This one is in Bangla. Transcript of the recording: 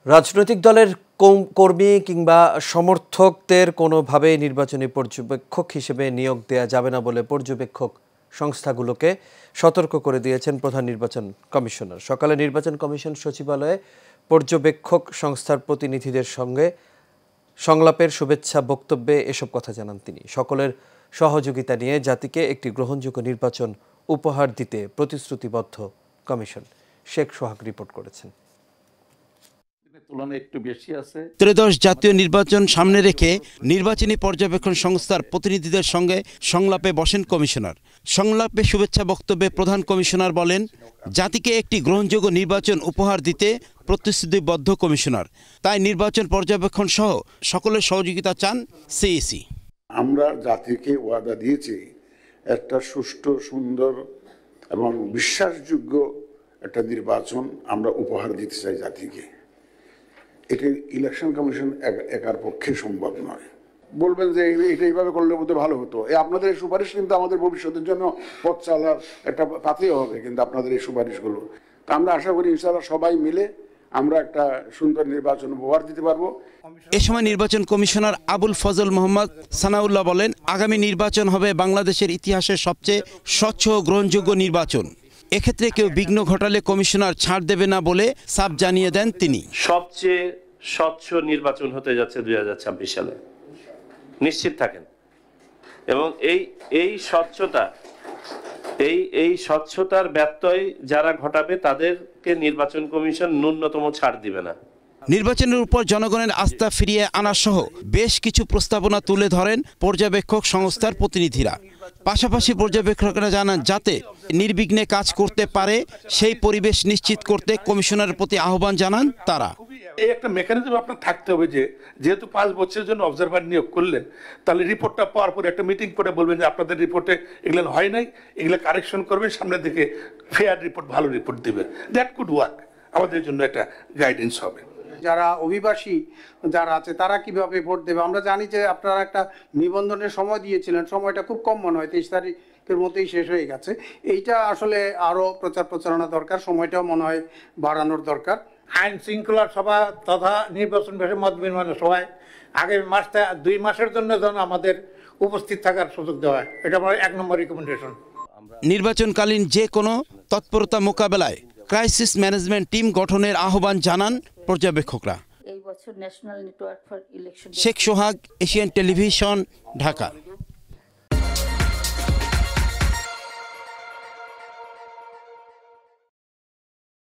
রাজনৈতিক দলের কর্মী কিংবা সমর্থকদের কোনোভাবেই নির্বাচনী পর্যবেক্ষক হিসেবে নিয়োগ দেয়া যাবে না বলে পর্যবেক্ষক সংস্থাগুলোকে সতর্ক করে দিয়েছেন প্রধান নির্বাচন কমিশনার। সকালে নির্বাচন কমিশন সচিবালয়ে পর্যবেক্ষক সংস্থার প্রতিনিধিদের সঙ্গে সংলাপের শুভেচ্ছা বক্তব্যে এসব কথা জানান তিনি। সকলের সহযোগিতা নিয়ে জাতিকে একটি গ্রহণযোগ্য নির্বাচন উপহার দিতে প্রতিশ্রুতিবদ্ধ কমিশন। শেখ সোহাগ রিপোর্ট করেছেন। ত্রয়োদশ জাতীয় নির্বাচন সামনে রেখে নির্বাচনী পর্যবেক্ষণ সংস্থার প্রতিনিধিদের সঙ্গে সংলাপে বসেন কমিশনার। সংলাপে শুভেচ্ছা বক্তব্যে প্রধান কমিশনার বলেন, জাতিকে একটি গ্রহণযোগ্য নির্বাচন উপহার দিতে প্রতিশ্রুতিবদ্ধ কমিশনার। তাই নির্বাচন পর্যবেক্ষণ সহ সকলের সহযোগিতা চান সিইসি। আমরা জাতিকে ওয়াদা দিয়েছি একটা সুষ্ঠু, সুন্দর এবং বিশ্বাসযোগ্য একটা নির্বাচন আমরা উপহার দিতে চাই জাতিকে। এটা ইলেকশন কমিশন একার পক্ষে সম্ভব নয়। বলবেন যে এটা এইভাবে করলে বোধ ভালো হতো। আপনাদের এই সুপারিশ কিন্তু আমাদের ভবিষ্যতের জন্য পথ চলার একটা পাথেয় হবে, কিন্তু আপনাদের এই সুপারিশগুলো তা আমরা আশা করি ইনশাআল্লাহ সবাই মিলে আমরা একটা সুন্দর নির্বাচন উপহার দিতে পারবো। এ সময় নির্বাচন কমিশনার আবুল ফজল মোহাম্মদ সানাউল্লাহ বলেন, আগামী নির্বাচন হবে বাংলাদেশের ইতিহাসের সবচেয়ে স্বচ্ছ ও গ্রহণযোগ্য নির্বাচন। এক্ষেত্রে কেউ বিঘ্ন ঘটালে কমিশনার ছাড় দেবে না বলে সাফ জানিয়ে দেন তিনি। সবচেয়ে স্বচ্ছ নির্বাচন হতে যাচ্ছে 2026 সালে, নিশ্চিত থাকেন। এবং এই স্বচ্ছতার ব্যত্যয় যারা ঘটাবে তাদেরকে নির্বাচন কমিশন ন্যূনতম ছাড় দিবে না। নির্বাচনের উপর জনগণের আস্থা ফিরিয়ে আনা সহ বেশ কিছু প্রস্তাবনা তুলে ধরেন পর্যবেক্ষক সংস্থার প্রতিনিধিরা। পাশাপাশি পর্যবেক্ষকরা জানান, যাতে নির্বিঘ্নে কাজ করতে পারে সেই পরিবেশ নিশ্চিত করতে কমিশনারের প্রতি আহ্বান জানান তারা। এই একটা মেকানিজম আপনার থাকতে হবে যে যেহেতু 5 বছরের জন্য অবজারভার নিয়োগ করলেন, তাহলে রিপোর্টটা পাওয়ার পরে একটা মিটিং করে বলবেন যে আপনাদের রিপোর্টে এগুলো হয় নাই, এগুলো কারেকশন করবেন, সামনের দিকে ফেয়ার রিপোর্ট, ভালো রিপোর্ট দিবেন। দ্যাট কুড ওয়ার্ক, আমাদের জন্য একটা গাইডেন্স হবে। যারা অভিবাসী যারা আছে তারা কিভাবে ভোট দেবে? আমরা জানি যে আপনারা একটা নিবন্ধনের সময় দিয়েছিলেন, সময়টা খুব কম মনে হয় 23 তারিখের মধ্যেই শেষ হয়ে গেছে। এইটা আসলে আরও প্রচারণা দরকার, সময়টাও মনে হয় বাড়ানোর দরকার। আইন শৃঙ্খলা সভা তথা নির্বাচন বিষয়ে মত বিনিময়ের সভায় আগামী 2 মাসের জন্য যেন আমাদের উপস্থিত থাকার সুযোগ দেওয়া হয়, এটা আমার 1 নম্বর রিকমেন্ডেশন। নির্বাচনকালীন যে কোনো তৎপরতা মোকাবেলায় ক্রাইসিস ম্যানেজমেন্ট টিম গঠনের আহ্বান জানান পর্যবেক্ষকরা। এই বছর national network for election. Sheikh Sohag, Asian television, Dhaka.